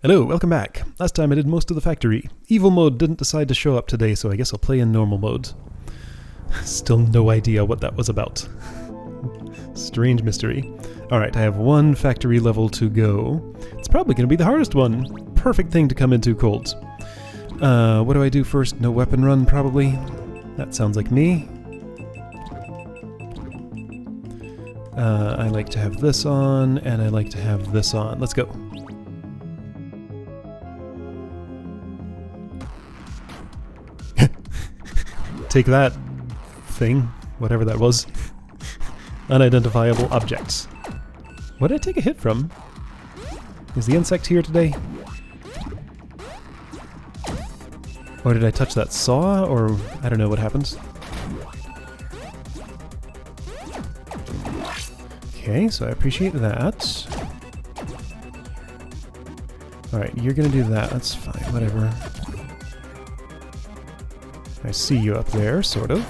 Hello, welcome back. Last time I did most of the factory. Evil mode didn't decide to show up today, so I guess I'll play in normal mode. Still no idea what that was about. Strange mystery. Alright, I have one factory level to go. It's probably going to be the hardest one. Perfect thing to come into cold. What do I do first? No weapon run, probably? That sounds like me. I like to have this on, and I like to have this on. Let's go. Take that thing, whatever that was. Unidentifiable objects. What did I take a hit from? Is the insect here today? Or did I touch that saw? Or I don't know what happened. Okay, so I appreciate that. Alright, you're gonna do that. That's fine, whatever. I see you up there, sort of.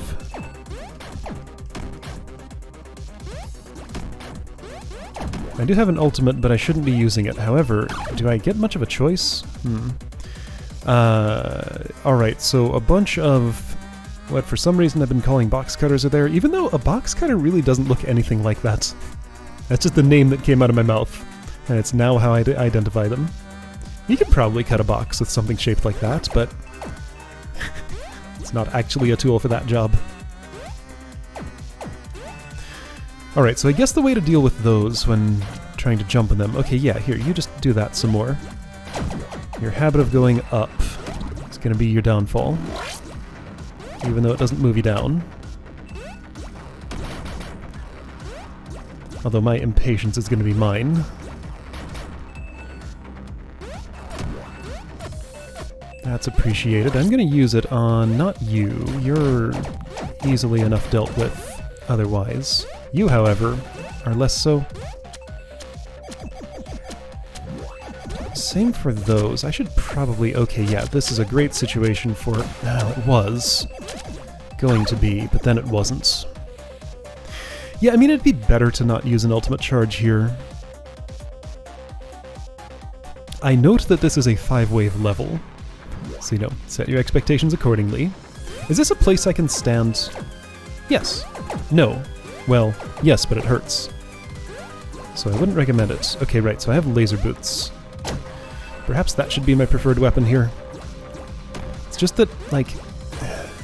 I do have an ultimate, but I shouldn't be using it. However, do I get much of a choice? Alright, so a bunch of what for some reason I've been calling box cutters are there, even though a box cutter really doesn't look anything like that. That's just the name that came out of my mouth, and it's now how I identify them. You could probably cut a box with something shaped like that, but it's not actually a tool for that job. Alright, so I guess the way to deal with those when trying to jump in them... Okay, yeah, here, you just do that some more. Your habit of going up is going to be your downfall, even though it doesn't move you down. Although my impatience is going to be mine. That's appreciated. I'm going to use it on not you. You're easily enough dealt with otherwise. You, however, are less so. Same for those. I should probably... Okay, yeah, this is a great situation for... Well, it was going to be, but then it wasn't. Yeah, I mean, it'd be better to not use an ultimate charge here. I note that this is a 5-wave level. So, you know, set your expectations accordingly. Is this a place I can stand? Yes. No. Well, yes, but it hurts. So I wouldn't recommend it. Okay, right, so I have laser boots. Perhaps that should be my preferred weapon here. It's just that, like,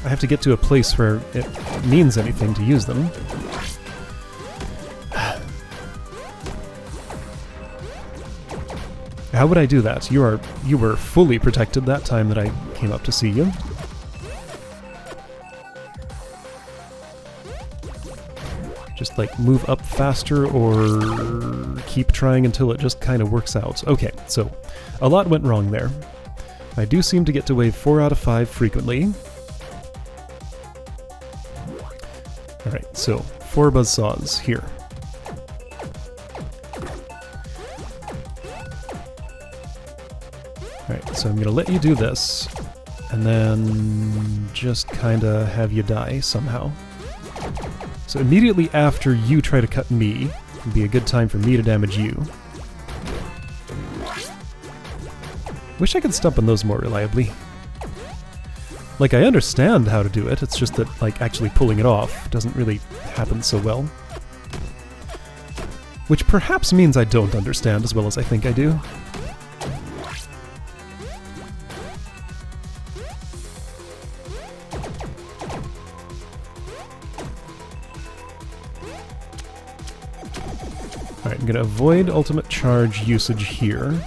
I have to get to a place where it means anything to use them. How would I do that? You were fully protected that time that I came up to see you. Just like move up faster or keep trying until it just kind of works out. Okay, so a lot went wrong there. I do seem to get to wave 4 out of 5 frequently. Alright, so 4 buzzsaws here. Alright, so I'm going to let you do this, and then just kind of have you die somehow. So immediately after you try to cut me, would be a good time for me to damage you. Wish I could stump on those more reliably. Like, I understand how to do it, it's just that, like, actually pulling it off doesn't really happen so well. Which perhaps means I don't understand as well as I think I do. Alright, I'm going to avoid ultimate charge usage here.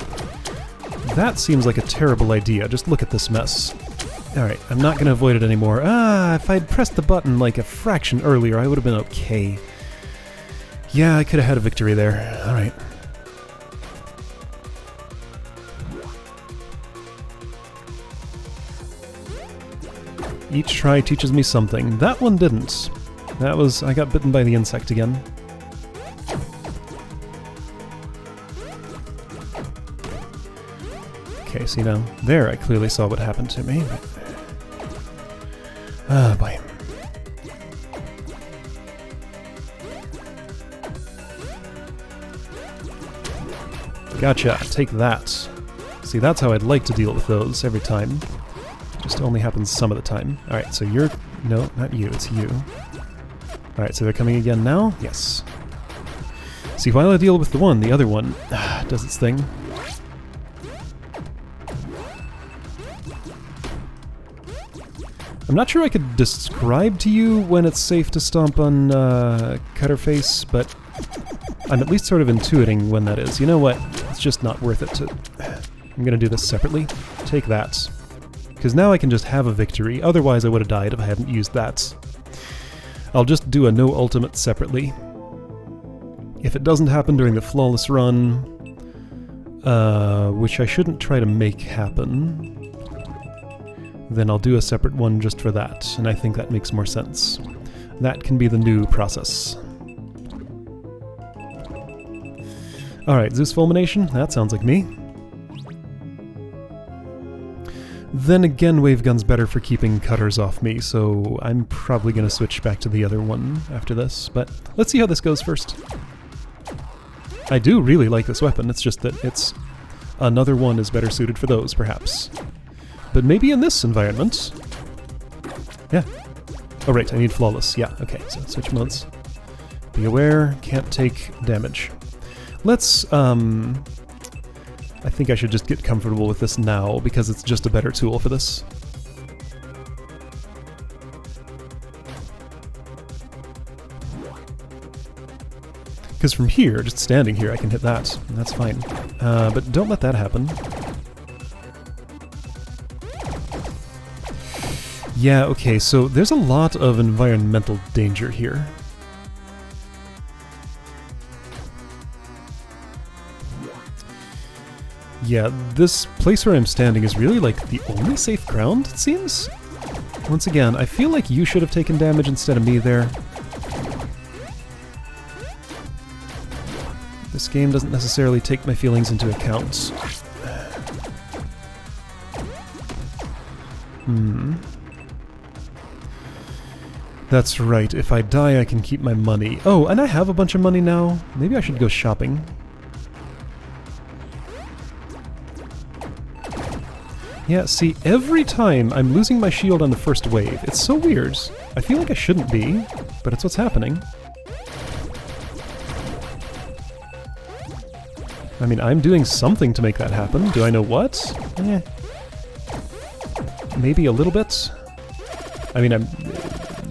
That seems like a terrible idea. Just look at this mess. Alright, I'm not going to avoid it anymore. If I'd pressed the button like a fraction earlier, I would have been okay. Yeah, I could have had a victory there. Alright. Each try teaches me something. That one didn't. That was... I got bitten by the insect again. Okay, see now, there I clearly saw what happened to me. Ah, boy. Gotcha, take that. See, that's how I'd like to deal with those every time. Just only happens some of the time. Alright, so you're... No, not you, it's you. Alright, so they're coming again now? Yes. See, while I deal with the one, the other one does its thing. I'm not sure I could describe to you when it's safe to stomp on Cutterface, but I'm at least sort of intuiting when that is. You know what? It's just not worth it to... I'm gonna do this separately. Take that. Because now I can just have a victory, otherwise I would have died if I hadn't used that. I'll just do a no ultimate separately. If it doesn't happen during the flawless run, which I shouldn't try to make happen, then I'll do a separate one just for that, and I think that makes more sense. That can be the new process. Alright, Zeus Fulmination, that sounds like me. Then again, Wave Gun's better for keeping cutters off me, so I'm probably going to switch back to the other one after this, but let's see how this goes first. I do really like this weapon, it's just that it's... Another one is better suited for those, perhaps. But maybe in this environment... Yeah. Oh right, I need Flawless. Yeah, okay, so switch modes. Be aware, can't take damage. Let's, I think I should just get comfortable with this now, because it's just a better tool for this. Because from here, just standing here, I can hit that, and that's fine. But don't let that happen. Yeah, okay, so there's a lot of environmental danger here. Yeah, this place where I'm standing is really like the only safe ground, it seems? Once again, I feel like you should have taken damage instead of me there. This game doesn't necessarily take my feelings into account. That's right, if I die I can keep my money. Oh, and I have a bunch of money now. Maybe I should go shopping. Yeah, see, every time I'm losing my shield on the first wave. It's so weird. I feel like I shouldn't be, but it's what's happening. I mean, I'm doing something to make that happen. Do I know what? Eh. Maybe a little bit? I mean,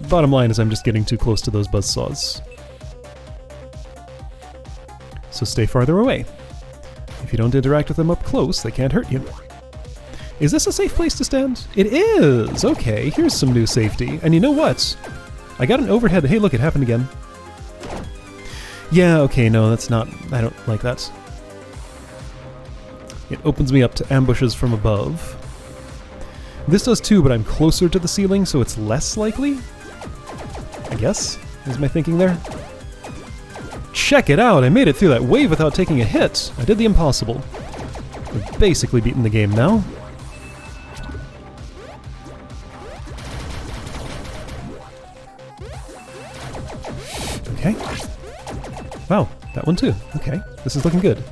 bottom line is I'm just getting too close to those buzzsaws. So stay farther away. If you don't interact with them up close, they can't hurt you. Is this a safe place to stand? It is! Okay, here's some new safety. And you know what? I got an overhead... Hey, look, it happened again. Yeah, okay, no, that's not... I don't like that. It opens me up to ambushes from above. This does too, but I'm closer to the ceiling, so it's less likely? I guess, is my thinking there. Check it out! I made it through that wave without taking a hit! I did the impossible. I've basically beaten the game now. Okay. Wow, that one too. Okay, this is looking good.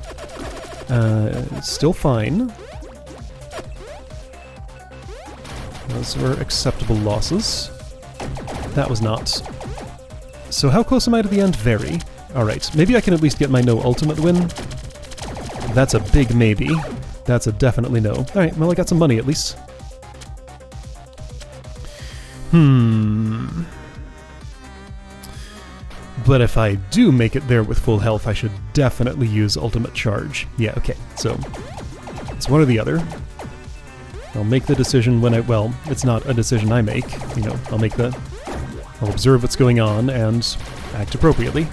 Still fine. Those were acceptable losses. That was not. So how close am I to the end? Very. Alright, maybe I can at least get my no ultimate win. That's a big maybe. That's a definitely no. Alright, well I got some money at least. But if I do make it there with full health, I should definitely use ultimate charge. Yeah, okay, so it's one or the other. I'll make the decision when well, it's not a decision I make, you know, I'll observe what's going on and act appropriately.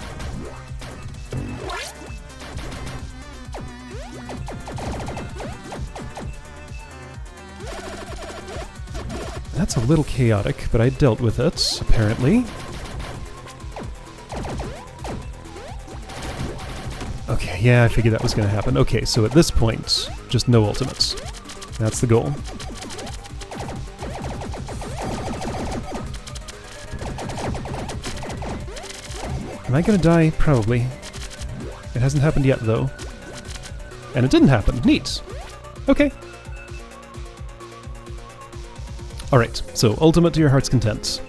That's a little chaotic, but I dealt with it, apparently. Okay, yeah, I figured that was going to happen. Okay, so at this point, just no ultimates. That's the goal. Am I going to die? Probably. It hasn't happened yet, though. And it didn't happen. Neat! Okay. Alright, so ultimate to your heart's content.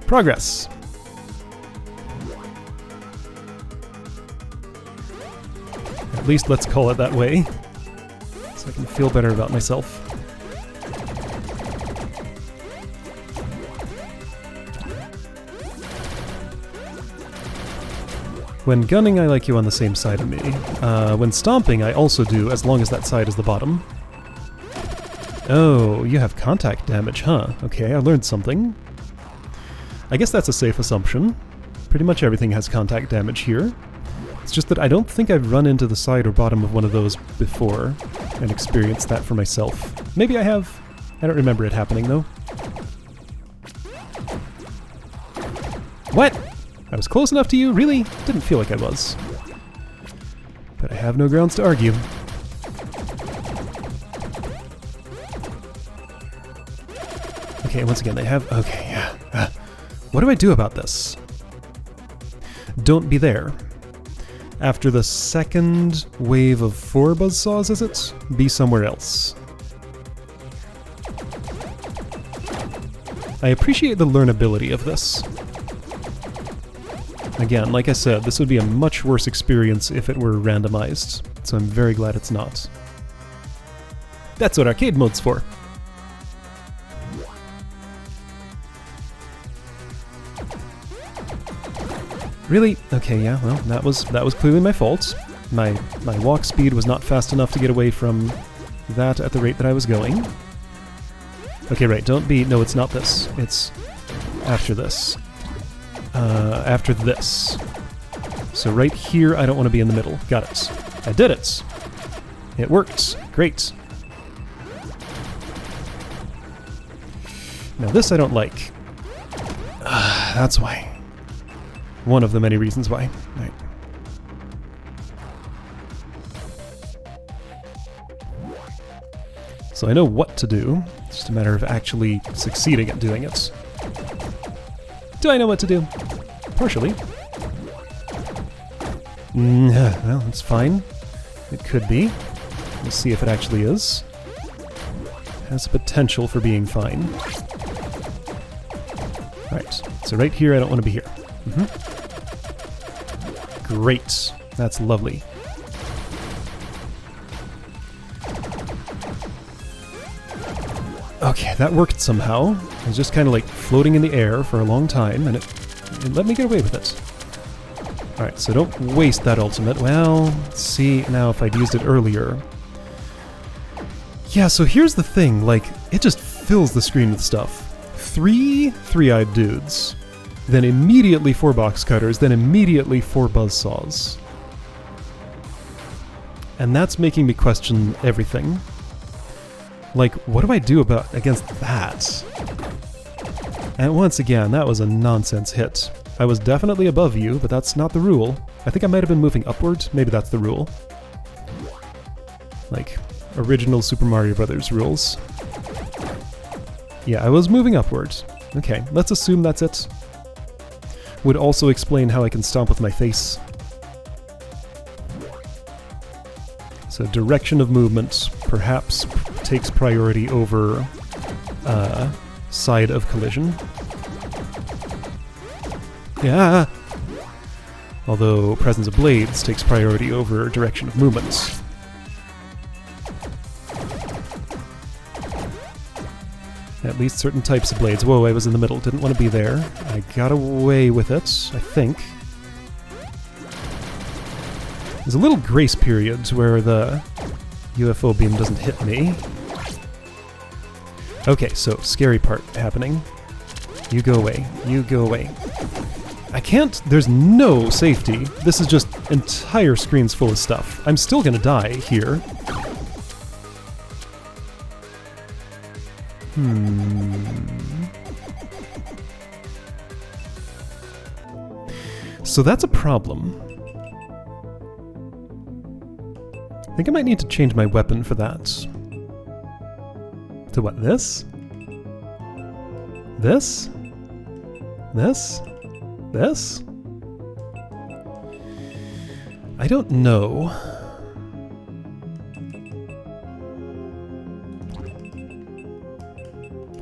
Progress. At least let's call it that way, so I can feel better about myself. When gunning, I like you on the same side of me. When stomping, I also do, as long as that side is the bottom. Oh, you have contact damage, huh? Okay, I learned something. I guess that's a safe assumption. Pretty much everything has contact damage here. It's just that I don't think I've run into the side or bottom of one of those before and experienced that for myself. Maybe I have. I don't remember it happening, though. What? I was close enough to you? Really? Didn't feel like I was. But I have no grounds to argue. Okay, once again, they have... Okay, yeah. What do I do about this? Don't be there. After the second wave of 4 buzzsaws, is it? Be somewhere else. I appreciate the learnability of this. Again, like I said, this would be a much worse experience if it were randomized, so I'm very glad it's not. That's what arcade mode's for. Really? Okay, yeah, well, that was clearly my fault. My walk speed was not fast enough to get away from that at the rate that I was going. Okay, right, don't be... No, it's not this. It's after this. After this. So right here, I don't want to be in the middle. Got it. I did it! It worked. Great. Now this I don't like. That's why. One of the many reasons why. Right. So I know what to do. It's just a matter of actually succeeding at doing it. Do I know what to do? Partially. Well, it's fine. It could be. We'll see if it actually is. Has potential for being fine. Right, so right here I don't want to be here. Great. That's lovely. Okay, that worked somehow. I was just kind of like floating in the air for a long time, and it let me get away with it. Alright, so don't waste that ultimate. Well, let's see now if I'd used it earlier. Yeah, so here's the thing, like, it just fills the screen with stuff. 3 three-eyed dudes, then immediately 4 box cutters, then immediately 4 buzzsaws. And that's making me question everything. Like, what do I do against that? And once again, that was a nonsense hit. I was definitely above you, but that's not the rule. I think I might have been moving upward. Maybe that's the rule. Like, original Super Mario Brothers rules. Yeah, I was moving upward. Okay, let's assume that's it. Would also explain how I can stomp with my face. So direction of movement perhaps takes priority over side of collision. Yeah! Although presence of blades takes priority over direction of movement. At least certain types of blades. Whoa, I was in the middle. Didn't want to be there. I got away with it, I think. There's a little grace period where the UFO beam doesn't hit me. Okay, so scary part happening. You go away. You go away. I can't... There's no safety. This is just entire screens full of stuff. I'm still gonna die here. So that's a problem. I think I might need to change my weapon for that. To what, this? This? This? This? I don't know.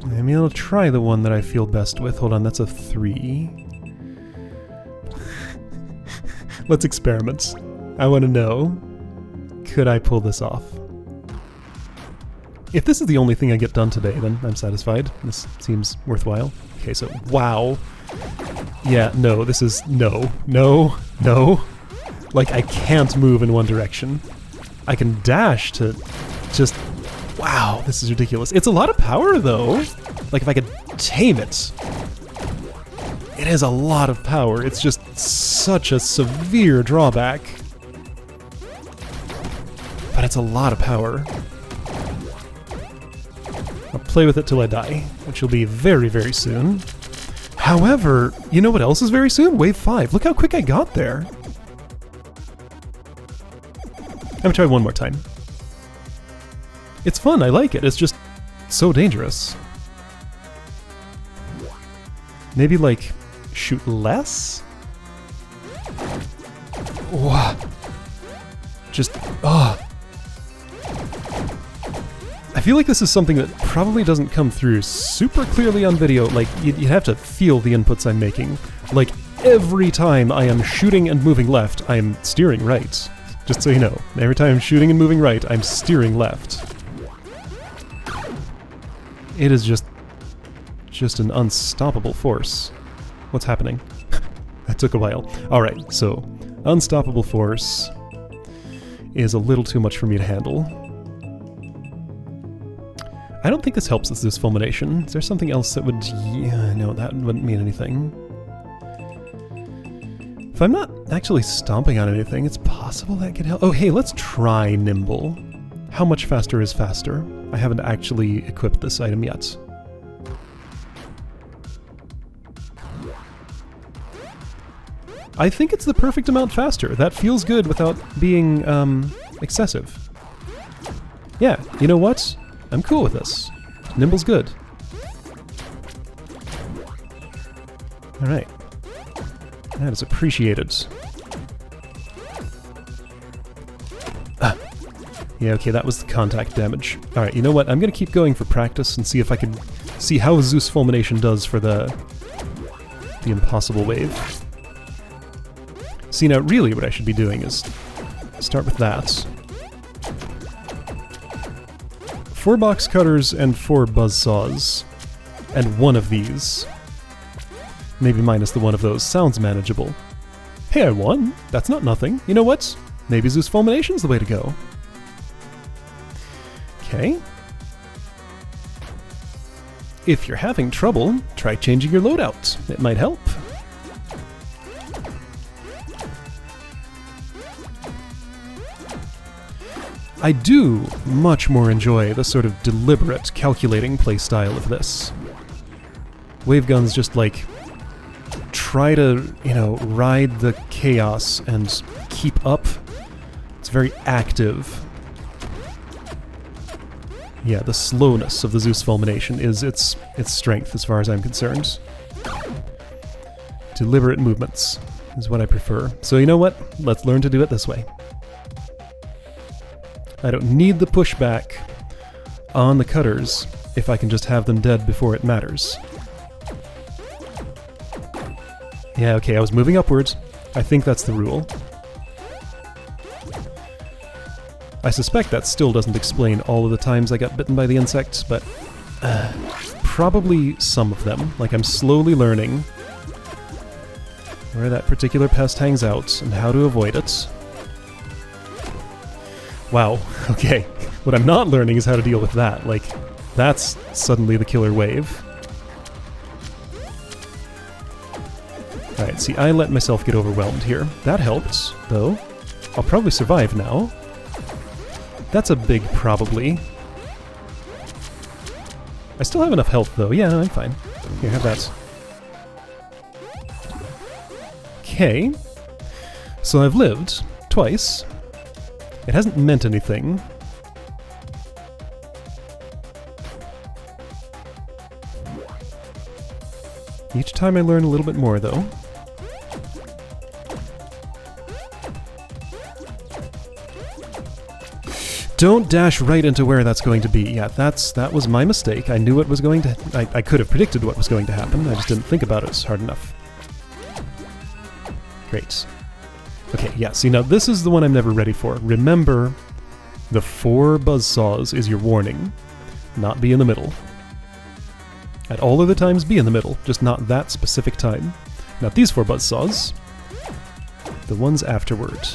I mean, I'll try the one that I feel best with. Hold on, that's a 3. Let's experiment. I want to know, could I pull this off? If this is the only thing I get done today, then I'm satisfied. This seems worthwhile. Okay, so, wow. Yeah, no, this is, no. Like, I can't move in one direction. I can dash to just, wow, this is ridiculous. It's a lot of power, though. Like, if I could tame it. It is a lot of power. It's just such a severe drawback. But it's a lot of power. I'll play with it till I die, which will be very, very soon. However, you know what else is very soon? Wave 5. Look how quick I got there. I'm gonna try one more time. It's fun, I like it. It's just so dangerous. Maybe, like, shoot less? Wow. Just, I feel like this is something that probably doesn't come through super clearly on video. Like, you'd have to feel the inputs I'm making. Like, every time I am shooting and moving left, I am steering right. Just so you know. Every time I'm shooting and moving right, I'm steering left. It is just an unstoppable force. What's happening? That took a while. Alright, so, unstoppable force is a little too much for me to handle. I don't think this helps with this fulmination. Is there something else that would... Yeah, no, that wouldn't mean anything. If I'm not actually stomping on anything, it's possible that could help. Oh, hey, let's try Nimble. How much faster is faster? I haven't actually equipped this item yet. I think it's the perfect amount faster. That feels good without being, excessive. Yeah, you know what? I'm cool with this. Nimble's good. Alright. That is appreciated. Ah. Yeah, okay, that was the contact damage. Alright, you know what? I'm gonna keep going for practice and see if I can see how Zeus Fulmination does for the impossible wave. See, now really what I should be doing is start with that. 4 box cutters and 4 buzzsaws. And 1 of these. Maybe minus the one of those. Sounds manageable. Hey, I won! That's not nothing. You know what? Maybe Zeus Fulmination's the way to go. Okay. If you're having trouble, try changing your loadout. It might help. I do much more enjoy the sort of deliberate, calculating playstyle of this. Waveguns just, like, try to, you know, ride the chaos and keep up. It's very active. Yeah, the slowness of the Zeus Fulmination is its strength as far as I'm concerned. Deliberate movements is what I prefer. So you know what? Let's learn to do it this way. I don't need the pushback on the cutters if I can just have them dead before it matters. Yeah, okay, I was moving upwards. I think that's the rule. I suspect that still doesn't explain all of the times I got bitten by the insects, but probably some of them. Like, I'm slowly learning where that particular pest hangs out and how to avoid it. Wow, okay. What I'm not learning is how to deal with that. Like, that's suddenly the killer wave. Alright, see, I let myself get overwhelmed here. That helped, though. I'll probably survive now. That's a big probably. I still have enough health, though. Yeah, I'm fine. Here, have that. Okay. So I've lived twice. It hasn't meant anything. Each time I learn a little bit more, though. Don't dash right into where that's going to be. Yeah, that was my mistake. I knew what was going to... I could have predicted what was going to happen. I just didn't think about it hard enough. Great. Okay, yeah, see, now this is the one I'm never ready for. Remember, the 4 buzzsaws is your warning. Not be in the middle. At all other times, be in the middle, just not that specific time. Not these 4 buzzsaws. The ones afterward.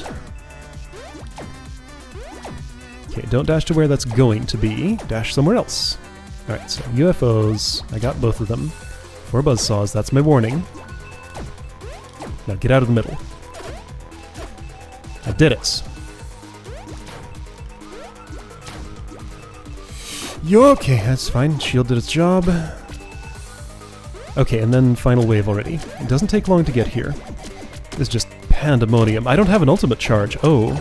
Okay, don't dash to where that's going to be. Dash somewhere else. Alright, so UFOs. I got both of them. 4 buzzsaws, that's my warning. Now get out of the middle. I did it. Okay, that's fine. Shield did its job. Okay, and then final wave already. It doesn't take long to get here. It's just pandemonium. I don't have an ultimate charge. Oh.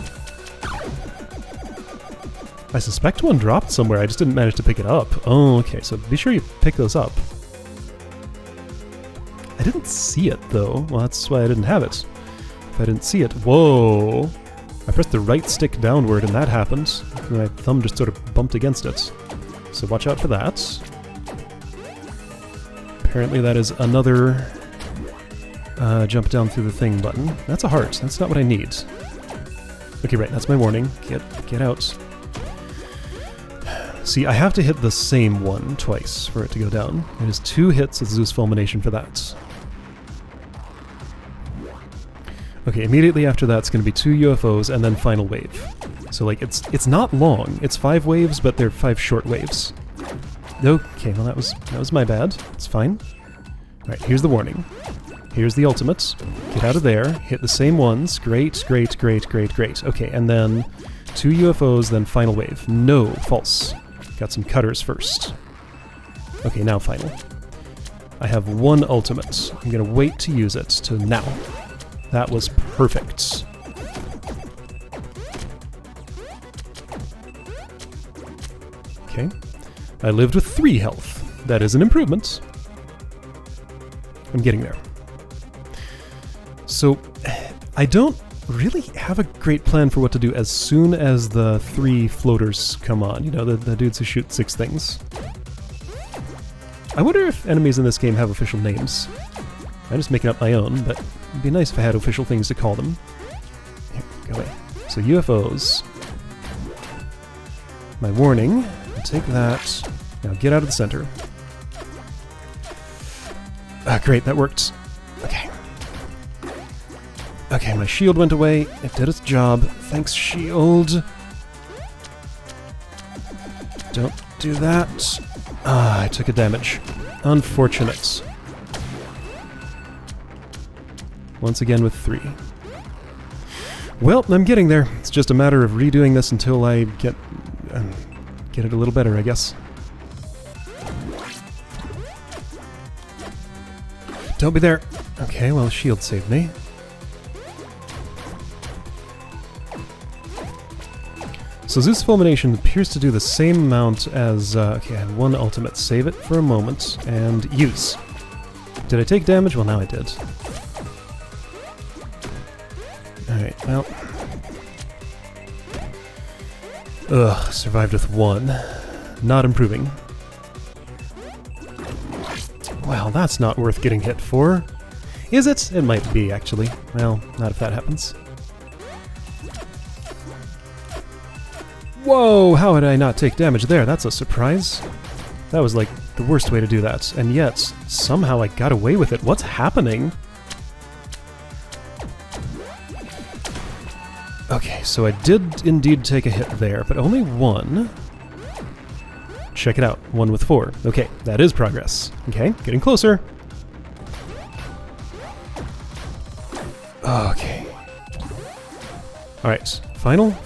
I suspect one dropped somewhere. I just didn't manage to pick it up. Oh, okay. So be sure you pick those up. I didn't see it, though. Well, that's why I didn't have it. If I didn't see it... Whoa! I pressed the right stick downward and that happened. And my thumb just sort of bumped against it. So watch out for that. Apparently that is another jump down through the thing button. That's a heart. That's not what I need. Okay, right. That's my warning. Get out. See, I have to hit the same one twice for it to go down. It is 2 hits of Zeus Fulmination for that. Okay, immediately after that's going to be 2 UFOs and then final wave. So, like, it's not long. It's 5 waves, but they're 5 short waves. Okay, well that was my bad. It's fine. Alright, here's the warning. Here's the ultimate. Get out of there. Hit the same ones. Great, great, great, great, great. Okay, and then 2 UFOs, then final wave. No, false. Got some cutters first. Okay, now final. I have 1 ultimate. I'm gonna wait to use it to now. That was perfect. Okay. I lived with 3 health. That is an improvement. I'm getting there. So, I don't really have a great plan for what to do as soon as the 3 floaters come on. You know, the dudes who shoot 6 things. I wonder if enemies in this game have official names. I'm just making up my own, but it'd be nice if I had official things to call them. Here, go away. So UFOs. My warning. I'll take that. Now get out of the center. Great, that worked. Okay. Okay, my shield went away. It did its job. Thanks, shield. Don't do that. I took a damage. Unfortunate. Once again with 3. Well, I'm getting there. It's just a matter of redoing this until I get it a little better, I guess. Don't be there. Okay, well, shield saved me. So Zeus Fulmination appears to do the same amount as... okay, I have 1 ultimate. Save it for a moment, and use. Did I take damage? Well, now I did. Alright, well... Ugh, survived with 1. Not improving. Well, that's not worth getting hit for. Is it? It might be, actually. Well, not if that happens. Whoa! How did I not take damage there? That's a surprise. That was, like, the worst way to do that. And yet, somehow I got away with it. What's happening? Okay, so I did indeed take a hit there, but only 1. Check it out. 1 with 4. Okay, that is progress. Okay, getting closer. Okay. Alright, final.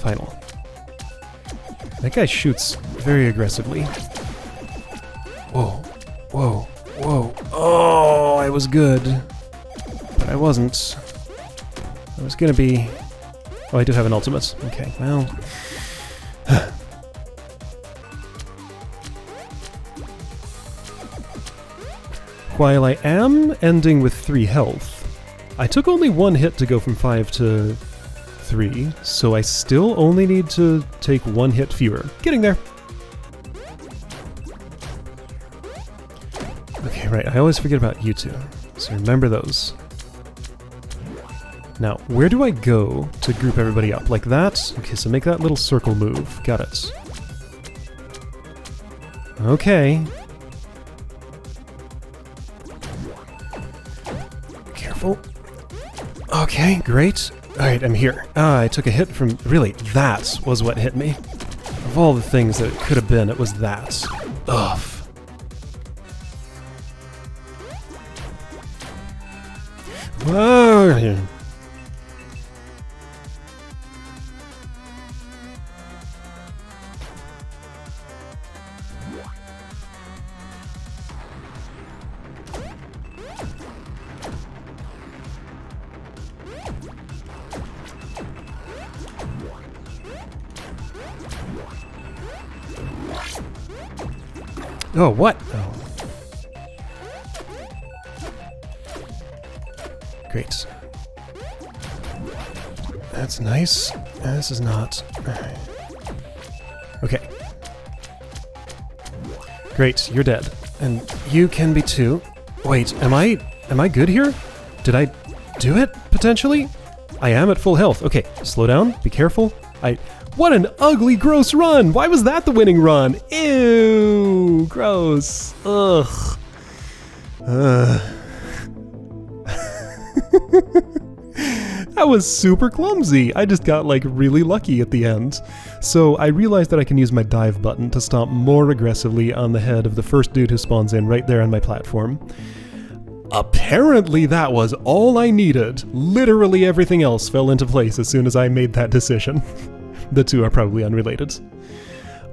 That guy shoots very aggressively. Whoa, whoa, whoa. Oh, I was good. But I wasn't. I was gonna be... Oh, I do have an ultimate. Okay, well... While I am ending with 3 health, I took only 1 hit to go from 5 to 3, so I still only need to take 1 hit fewer. Getting there. Okay, right, I always forget about you two, so remember those. Now, where do I go to group everybody up? Like that? Okay, so make that little circle move. Got it. Okay. Careful. Okay, great. Alright, I'm here. Ah, I took a hit from... Really, that was what hit me. Of all the things that it could have been, it was that. Ugh. Whoa! Oh, what? Oh. Great. That's nice. This is not... Okay. Great, you're dead. And you can be too. Wait, am I good here? Did I do it, potentially? I am at full health. Okay, slow down, be careful. What an ugly, gross run! Why was that the winning run? Ew! Gross. Ugh. That was super clumsy. I just got like really lucky at the end. So I realized that I can use my dive button to stomp more aggressively on the head of the first dude who spawns in right there on my platform. Apparently that was all I needed. Literally everything else fell into place as soon as I made that decision. The two are probably unrelated.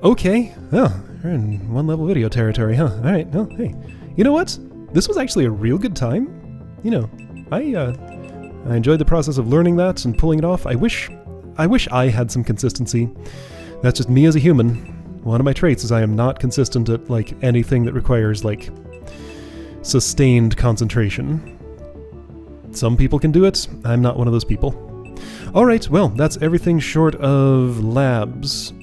Okay, oh, we're in one level video territory, huh? Alright, well, hey. You know what? This was actually a real good time. You know, I enjoyed the process of learning that and pulling it off. I wish I had some consistency. That's just me as a human. One of my traits is I am not consistent at, like, anything that requires, like, sustained concentration. Some people can do it. I'm not one of those people. Alright, well, that's everything short of labs.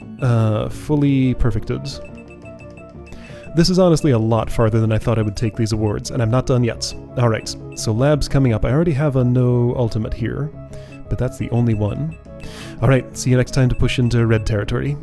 Fully perfected. This is honestly a lot farther than I thought I would take these awards, and I'm not done yet. Alright, so labs coming up. I already have a no ultimate here, but that's the only one. Alright, see you next time to push into red territory.